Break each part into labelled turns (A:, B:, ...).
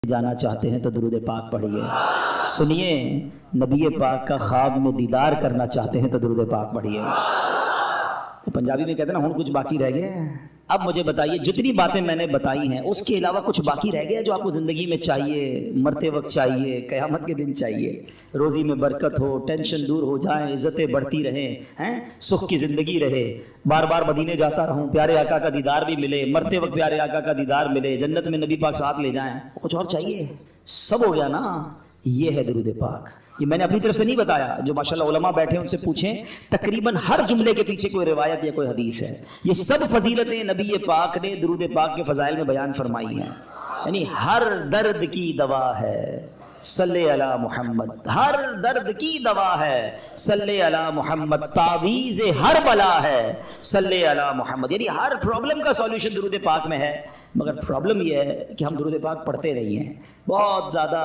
A: جانا چاہتے ہیں تو درود پاک پڑھیے. سنیے, نبی پاک کا خواب میں دیدار کرنا چاہتے ہیں تو درود پاک پڑھیے. پنجابی میں کہتے ہیں نا ہن کچھ باقی رہ گیا ہے. اب مجھے بتائیے, جتنی باتیں میں نے بتائی ہیں اس کے علاوہ کچھ باقی رہ گیا جو آپ کو زندگی میں چاہیے, مرتے وقت چاہیے, قیامت کے دن چاہیے؟ روزی میں برکت ہو, ٹینشن دور ہو جائیں, عزتیں بڑھتی رہیں, سکھ کی زندگی رہے, بار بار مدینے جاتا رہوں, پیارے آقا کا دیدار بھی ملے, مرتے وقت پیارے آقا کا دیدار ملے, جنت میں نبی پاک ساتھ لے جائیں, کچھ اور چاہیے؟ سب ہو گیا نا. یہ ہے درود پاک. یہ میں نے اپنی طرف سے نہیں بتایا, جو ماشاءاللہ علماء بیٹھے ہیں ان سے پوچھیں, تقریباً ہر جملے کے پیچھے کوئی روایت یا کوئی حدیث ہے. یہ سب فضیلتیں نبی پاک نے درود پاک کے فضائل میں بیان فرمائی ہیں. یعنی ہر درد کی دوا ہے صلی علی محمد, ہر درد کی دوا ہے صلی علی محمد, تعویذ ہر بلا ہے صلی علی محمد. یعنی ہر پرابلم کا سولوشن درود پاک میں ہے. مگر پرابلم یہ ہے کہ ہم درود پاک پڑھتے نہیں ہیں, بہت زیادہ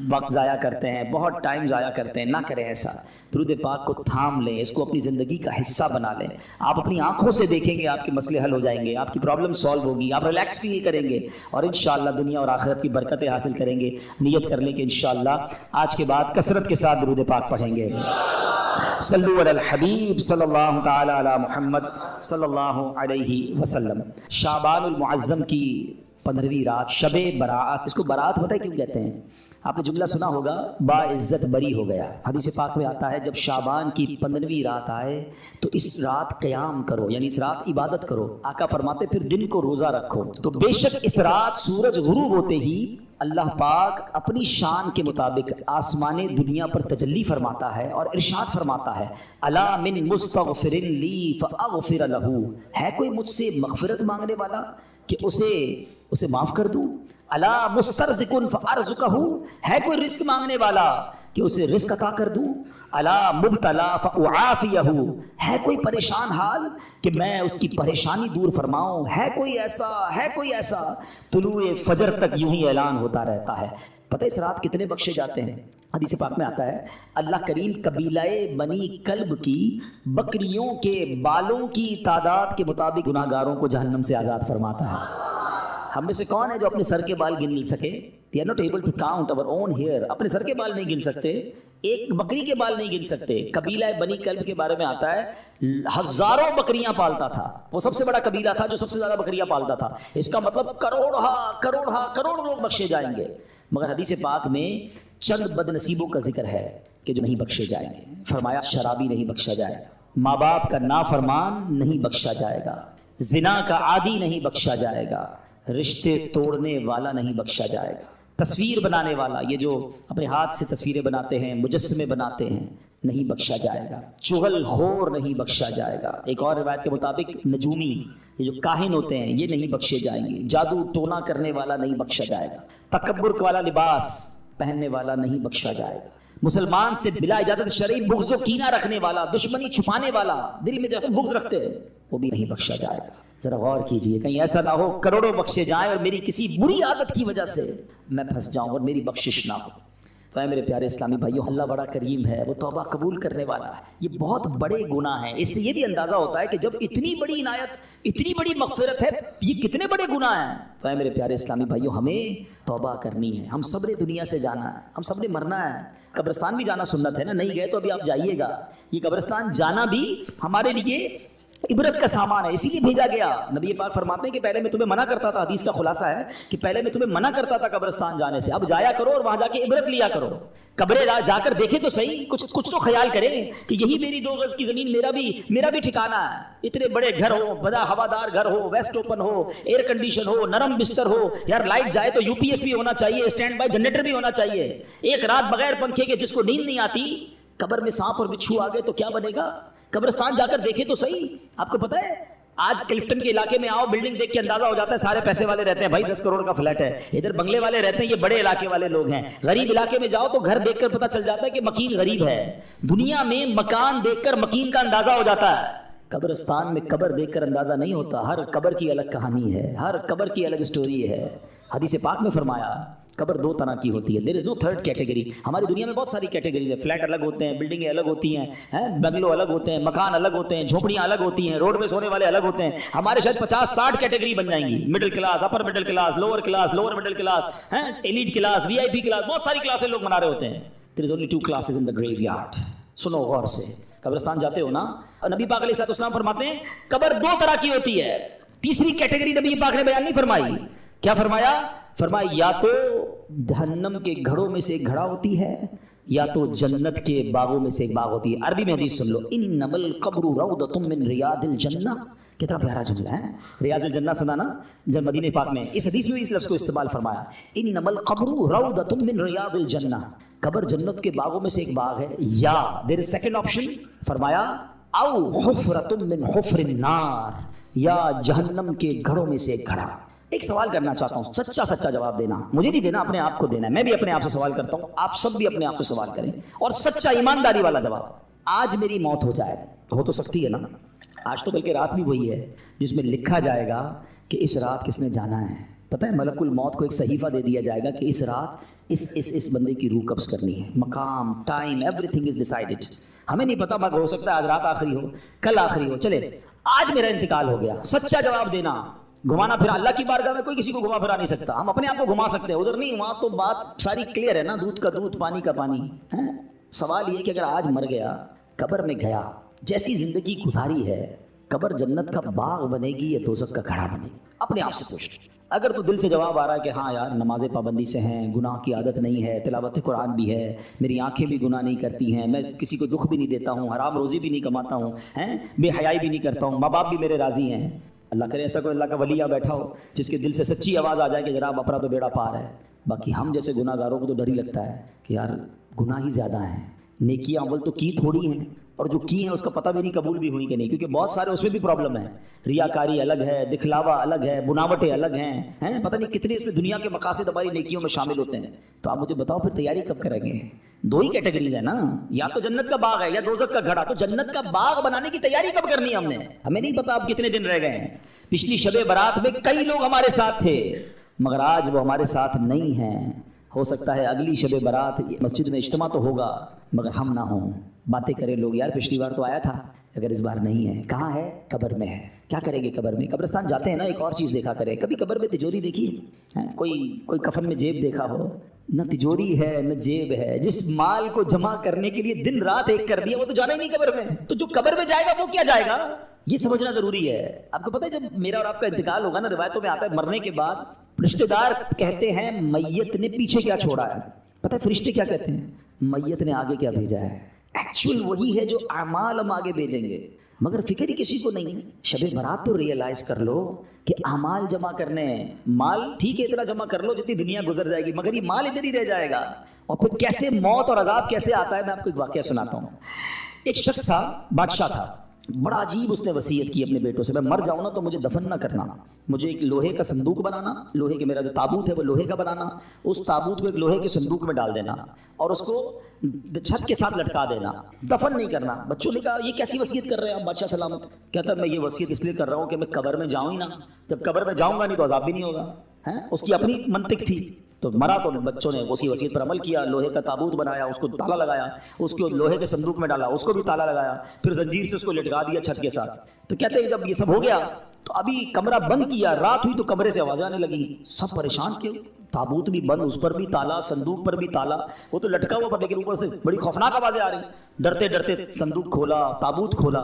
A: وقت ضائع کرتے ہیں, بہت ٹائم ضائع کرتے ہیں. نہ کریں ایسا. درود پاک کو تھام لیں, اس کو اپنی زندگی کا حصہ بنا لیں. آپ اپنی آنکھوں سے دیکھیں گے آپ کے مسئلے حل ہو جائیں گے, آپ کی پرابلم سالو ہوگی, آپ ریلیکس فیل کریں گے, اور انشاءاللہ دنیا اور آخرت کی برکتیں حاصل کریں گے. نیت کر لیں کہ انشاءاللہ آج کے بعد کثرت کے ساتھ درود پاک پڑھیں گے. صلو علی الحبیب صلی اللہ تعالی علی محمد صلی اللہ علیہ وسلم. شعبان المعظم کی 15ویں رات, شب برات. اس کو برات پتہ ہے کیوں کہتے ہیں؟ آپ نے جملہ سنا ہوگا, با عزت بری ہو گیا. حدیث پاک میں آتا ہے جب شعبان کی 15ویں رات آئے تو اس رات قیام کرو, یعنی اس رات عبادت کرو. آقا فرماتے پھر دن کو روزہ رکھو. تو بے شک اس رات سورج غروب ہوتے ہی اللہ پاک اپنی شان کے مطابق آسمان دنیا پر تجلی فرماتا ہے اور ارشاد فرماتا ہے, الا من مستغفر لی فاغفر له. ہے کوئی مجھ سے مغفرت مانگنے والا کہ اسے معاف کر دوں؟ الا مسترزق فارزقہ. ہے کوئی رزق مانگنے والا کہ اسے رزق عطا کر دوں؟ الا مبتلا فاعافیہ. ہے کوئی پریشان حال کہ میں اس کی پریشانی دور فرماؤں؟ ہے کوئی ایسا؟ طلوع فجر تک یوں ہی اعلان ہوتا رہتا ہے. پتہ اس رات کتنے بخشے جاتے ہیں؟ حدیث پاک میں آتا ہے اللہ کریم قبیلہ بنی کلب کی بکریوں کے بالوں کی تعداد کے مطابق گناہگاروں کو جہنم سے آزاد فرماتا ہے. ہم میں سے کون ہے جو اپنے سر کے بال گن سکے؟ they are not able to count our own hair. اپنے سر کے بال نہیں گن سکتے, ایک بکری کے بال نہیں گن سکتے. قبیلہ بنی کلب کے بارے میں آتا ہے ہزاروں بکریاں پالتا تھا, وہ سب سے بڑا قبیلہ تھا جو سب سے زیادہ بکریاں پالتا تھا. اس کا مطلب کروڑ لوگ بخشے جائیں گے. مگر حدیث پاک میں چند بد نصیبوں کا ذکر ہے کہ جو نہیں بخشے جائیں گے. فرمایا شرابی نہیں بخشا جائے گا, ماں باپ کا نافرمان نہیں بخشا جائے گا, زنا کا عادی نہیں بخشا جائے گا, رشتے توڑنے والا نہیں بخشا جائے گا, تصویر بنانے والا, یہ جو اپنے ہاتھ سے تصویریں بناتے ہیں, مجسمے بناتے ہیں, نہیں بخشا جائے گا. چغل خور نہیں بخشا جائے گا. ایک اور روایت کے مطابق نجومی, یہ جو کاہن ہوتے ہیں, یہ نہیں بخشے جائیں گے. جادو ٹونا کرنے والا نہیں بخشا جائے گا. تکبر والا لباس پہننے والا نہیں بخشا جائے گا. مسلمان سے بلا اجازت شرعی بغض و کینہ رکھنے والا, دشمنی چھپانے والا, دل میں جو بغض رکھتے ہیں, وہ بھی نہیں بخشا جائے گا. ذرا غور کیجئے, کہیں ایسا نہ ہو کروڑوں بخشے جائیں اور میری کسی بری عادت کی وجہ سے میں پھنس جاؤں اور میری بخشش نہ ہو. تو اے میرے پیارے اسلامی بھائیو, اللہ بڑا کریم ہے, وہ توبہ قبول کرنے والا ہے. یہ بہت بڑے گناہ ہیں. اس سے یہ بھی اندازہ ہوتا ہے کہ جب اتنی بڑی عنایت, اتنی بڑی مغفرت ہے, یہ کتنے بڑے گناہ ہیں. تو اے میرے پیارے اسلامی بھائیو, ہمیں توبہ کرنی ہے. ہم سب نے دنیا سے جانا ہے, ہم سب نے مرنا ہے. قبرستان بھی جانا سنت ہے نا, نہیں گئے تو ابھی آپ جائیے گا. یہ قبرستان جانا بھی ہمارے لیے عبرت کا سامان ہے, اسی لیے بھیجا گیا. نبی پاک فرماتے ہیں کہ پہلے میں تمہیں منع کرتا تھا, حدیث کا خلاصہ ہے کہ پہلے میں تمہیں منع کرتا تھا قبرستان جانے سے, اب جایا کرو اور وہاں جا کے عبرت لیا کرو. قبریں جا کر دیکھے تو صحیح, کچھ تو خیال کرے کہ یہی میری 2 گز کی زمین میرا بھی ٹھکانہ ہے. اتنے بڑے گھر ہو, بڑا ہوادار گھر ہو, ویسٹ اوپن ہو, ایئر کنڈیشن ہو, نرم بستر ہو, یار لائٹ جائے تو UPS بھی ہونا چاہیے, اسٹینڈ بائی جنریٹر بھی ہونا چاہیے. ایک رات بغیر پنکھے کے جس کو نیند نہیں آتی, قبر میں سانپ اور بچھو آ گئے تو کیا بنے گا؟ قبرستان جا کر دیکھے تو صحیح. آپ کو پتہ ہے آج کلفٹن کے علاقے میں آؤ, بلڈنگ دیکھ کے اندازہ ہو جاتا ہے سارے پیسے والے رہتے ہیں, بھائی 10 کروڑ کا فلیٹ ہے. ادھر بنگلے والے رہتے ہیں, یہ بڑے علاقے والے لوگ ہیں. غریب علاقے میں جاؤ تو گھر دیکھ کر پتہ چل جاتا ہے کہ مکین غریب ہے. دنیا میں مکان دیکھ کر مکین کا اندازہ ہو جاتا ہے. قبرستان میں قبر دیکھ کر اندازہ نہیں ہوتا. ہر قبر کی الگ کہانی ہے, ہر قبر کی الگ سٹوری ہے. حدیث پاک میں فرمایا قبر دو طرح کی ہوتی ہے. دیر از نو تھرڈ کیٹیگری. ہماری دنیا میں بہت ساری کیٹیگریز ہیں. فلیٹ الگ ہوتے ہیں, بلڈنگیں الگ ہوتی ہیں, بنگلو الگ ہوتے ہیں, مکان الگ ہوتے ہیں, جھونپڑیاں الگ ہوتی ہیں, روڈ پہ سونے والے الگ ہوتے ہیں. ہمارے شاید 50-60 کیٹیگری بن جائیں گی. Middle class, upper middle class, lower middle class, elite class, VIP class, بہت ساری کلاسیں لوگ بنا رہے ہوتے ہیں. There is only 2 classes in the graveyard. سنو غور سے. قبرستان جاتے ہو نا, نبی پاک علیہ السلام فرماتے ہیں قبر دو طرح کی ہوتی ہے. تیسری کیٹیگری نبی پاک نے بیان نہیں فرمائی. کیا فرمایا؟ فرمایا یا تو جہنم کے گھڑوں میں سے ایک گھڑا ہوتی ہے, یا تو جنت کے باغوں میں سے ایک باغ ہوتی ہے. عربی میں حدیث سن لو, انما القبر روضۃ من ریاض الجنہ. کتنا پیارا جملہ ہے. ریاض الجنہ سنا نا جب مدینہ پاک میں, اس حدیث میں اس لفظ کو استعمال فرمایا, انما القبر روضۃ من ریاض الجنہ. قبر جنت کے باغوں میں سے ایک باغ ہے, یا دیر از سیکنڈ آپشن فرمایا او حفرۃ من حفر النار, یا جہنم کے گھڑوں میں سے ایک گھڑا. ایک سوال کرنا چاہتا ہوں, سچا جواب دینا, مجھے نہیں دینا, اپنے آپ کو دینا ہے. میں بھی اپنے آپ سے سوال کرتا ہوں, آپ سب بھی اپنے آپ سے سوال کریں, اور سچا ایمانداری والا جواب. آج میری موت ہو جائے, ہو تو سکتی ہے نا, آج تو بلکہ رات بھی وہی ہے جس میں لکھا جائے گا کہ اس رات کس نے جانا ہے. پتہ ہے ملک الموت کو ایک صحیفہ دے دیا جائے گا کہ اس رات اس بندے کی روح قبض کرنی ہے. مقام, time, every thing is decided. ہمیں نہیں پتا, مگر ہو سکتا ہے آج رات آخری ہو, کل آخری ہو. چلے آج میرا انتقال ہو گیا, سچا جواب دینا. گھمانا پھرا, اللہ کی بارگاہ میں کوئی کسی کو گھما پھرا نہیں سکتا. ہم اپنے آپ کو گھما سکتے ہیں, ادھر نہیں, وہاں تو بات ساری کلیئر ہے نا, دودھ کا دودھ, پانی کا پانی. سوال یہ کہ اگر آج مر گیا, قبر میں گیا, جیسی زندگی گزاری ہے, قبر جنت کا باغ بنے گی یا دوزخ کا گھڑا بنے گی؟ اپنے آپ سے پوچھ. اگر تو دل سے جواب آ رہا ہے کہ ہاں یار نماز پابندی سے ہیں, گناہ کی عادت نہیں ہے, تلاوت قرآن بھی ہے, میری آنکھیں بھی گناہ نہیں کرتی ہیں, میں کسی کو دکھ بھی نہیں دیتا ہوں, حرام روزی بھی نہیں کماتا ہوں, بے حیائی بھی نہیں کرتا ہوں, ماں باپ بھی میرے راضی ہیں. اللہ کرے ایسا کوئی اللہ کا ولی بیٹھا ہو جس کے دل سے سچی آواز آ جائے کہ جناب اپنا تو بیڑا پار ہے. باقی ہم جیسے گناہ گاروں کو تو ڈر ہی لگتا ہے کہ یار گناہ ہی زیادہ ہیں, نیکیاں اول تو کی تھوڑی ہیں, اور جو کی ہیں اس کا پتہ بھی نہیں قبول بھی ہوئی کہ نہیں, کیونکہ بہت سارے اس میں بھی پرابلم ہے. ریاکاری الگ ہے, دکھلاوا الگ ہے, بناوٹیں الگ ہیں, پتہ نہیں کتنے اس میں دنیا کے مقاصد ہماری نیکیوں میں شامل ہوتے ہیں. تو آپ مجھے بتاؤ پھر تیاری کب کریں گے؟ دو ہی کیٹیگریز ہیں نا, یا تو جنت کا باغ ہے یا دوزخ کا گھڑا. تو جنت کا باغ بنانے کی تیاری کب کرنی ہے ہم نے؟ ہمیں نہیں پتا اب کتنے دن رہ گئے ہیں. پچھلی شب برات میں کئی لوگ ہمارے ساتھ تھے, مگر آج وہ ہمارے ساتھ نہیں ہیں. ہو سکتا ہے اگلی شب برات مسجد میں اجتماع تو ہوگا مگر ہم نہ ہوں. باتیں کریں لوگ, یار پچھلی بار تو آیا تھا, اگر اس بار نہیں ہے, کہاں ہے؟ قبر میں ہے. کیا کریں گے قبر میں؟ قبرستان جاتے ہیں نا, ایک اور چیز دیکھا کریں. کبھی قبر میں تجوری دیکھی ہے؟ کوئی کفن میں جیب دیکھا ہو؟ نہ تجوری ہے نہ جیب ہے. جس مال کو جمع کرنے کے لیے دن رات ایک کر دیا وہ تو جانا ہی نہیں قبر میں. تو جو قبر میں جائے گا وہ کیا جائے گا, یہ سمجھنا ضروری ہے. آپ کو پتہ ہے جب میرا اور آپ کا انتقال ہوگا نا, روایتوں میں آتا ہے مرنے کے بعد رشتہ دار کہتے ہیں میت نے پیچھے کیا چھوڑا ہے. پتہ ہے فرشتے کیا کہتے ہیں؟ میت نے آگے کیا بھیجا ہے. ایکچوئل وہی ہے جو اعمال ہم آگے بھیجیں گے, مگر فکر ہی کسی کو نہیں. شب برات تو ریئلائز کر لو کہ اعمال جمع کرنے ہیں. مال ٹھیک ہے اتنا جمع کر لو جتنی دنیا گزر جائے گی, مگر یہ مال ادھر ہی رہ جائے گا. اور پھر کیسے موت اور عذاب کیسے آتا ہے, میں آپ کو ایک واقعہ سناتا ہوں. ایک شخص تھا, بادشاہ تھا, بڑا عجیب اس نے وصیت کی اپنے بیٹوں سے, میں مر جاؤں نا تو مجھے دفن نہ کرنا, مجھے ایک لوہے کا صندوق بنانا, لوہے کے میرا جو تابوت ہے وہ لوہے کا بنانا, اس تابوت کو ایک لوہے کے صندوق میں ڈال دینا اور اس کو چھت کے ساتھ لٹکا دینا, دفن نہیں کرنا. بچوں نے کہا یہ کیسی وصیت کر رہے ہیں آپ بادشاہ سلامت؟ کہتا میں یہ وصیت اس لیے کر رہا ہوں کہ میں قبر میں جاؤں ہی نا, جب قبر میں جاؤں گا نہیں تو عذاب بھی نہیں ہوگا. اس کی اپنی منطق تھی. تو مرا تو بچوں نے اسی وصیت پر عمل کیا, لوہے کا تابوت بنایا, اس کو تالا لگایا, اس کو لوہے کے صندوق میں ڈالا, اس کو بھی تالا لگایا, پھر زنجیر سے اس کو لٹکا دیا چھت کے ساتھ. تو کہتے ہیں جب یہ سب ہو گیا تو ابھی کمرہ بند کیا, رات ہوئی تو کمرے سے آوازیں آنے لگی. سب پریشان کہ تابوت بھی بند, اس پر بھی تالا, صندوق پر بھی تالا, وہ تو لٹکا ہوا پر, لیکن اوپر سے بڑی خوفناک آوازیں آ رہی. ڈرتے ڈرتے صندوق کھولا, تابوت کھولا,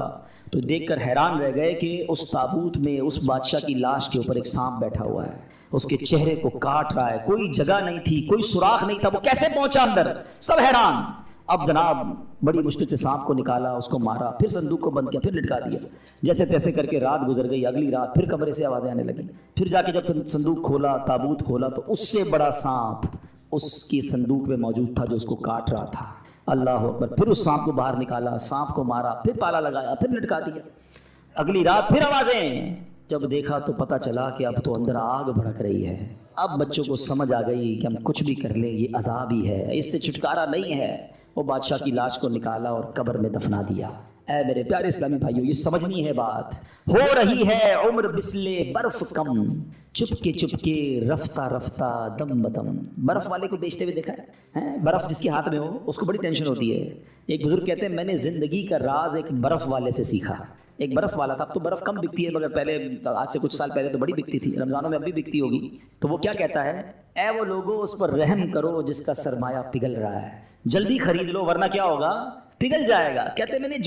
A: تو دیکھ کر حیران رہ گئے کہ اس تابوت میں اس بادشاہ کی لاش کے اوپر ایک سانپ بیٹھا ہوا ہے, اس کے چہرے کو کاٹ رہا ہے. کوئی جگہ نہیں تھی, کوئی سوراخ نہیں تھا, وہ کیسے پہنچا اندر؟ سب حیران. اب جناب بڑی مشکل سے سانپ کو نکالا, اس کو مارا, پھر صندوق کو بند کیا, پھر لٹکا دیا. جیسے تیسے کر کے رات گزر گئی. اگلی رات پھر کمرے سے آوازیں آنے لگی. پھر جا کے جب صندوق کھولا, تابوت کھولا, تو اس سے بڑا سانپ اس کی صندوق میں موجود تھا جو اس کو کاٹ رہا تھا. اللہ اکبر. پھر اس سانپ کو باہر نکالا, سانپ کو مارا, پھر تالا لگایا, پھر لٹکا دیا. اگلی رات پھر آوازیں. جب دیکھا تو پتہ چلا کہ اب تو اندر آگ بھڑک رہی ہے. اب بچوں کو سمجھ آ گئی کہ ہم کچھ بھی کر لیں یہ عذاب ہی ہے, اس سے چھٹکارا نہیں ہے. وہ بادشاہ کی لاش کو نکالا اور قبر میں دفنا دیا. اے میرے پیارے اسلامی بھائیوں، یہ سمجھنی ہے بات. ہو رہی ہے عمر بسلے برف کم، چپکے رفتہ رفتہ دم بدم. برف والے کو بیچتے ہوئے دیکھا ہے؟ برف جس کے ہاتھ میں ہو اس کو بڑی ٹینشن ہوتی ہے. ایک بزرگ کہتے ہیں میں نے زندگی کا راز ایک برف والے سے سیکھا. ایک برف والا تھا. اب تو برف کم بکتی ہے مگر پہلے آج سے کچھ سال پہلے تو بڑی بکتی تھی، رمضانوں میں اب بھی بکتی ہوگی. تو وہ کیا کہتا ہے؟ اے وہ لوگوں اس پر رحم کرو جس کا سرمایہ پگھل رہا ہے، جلدی خرید لو ورنہ کیا ہوگا؟ پگھل جائے گا. کہتے ہیں میں نے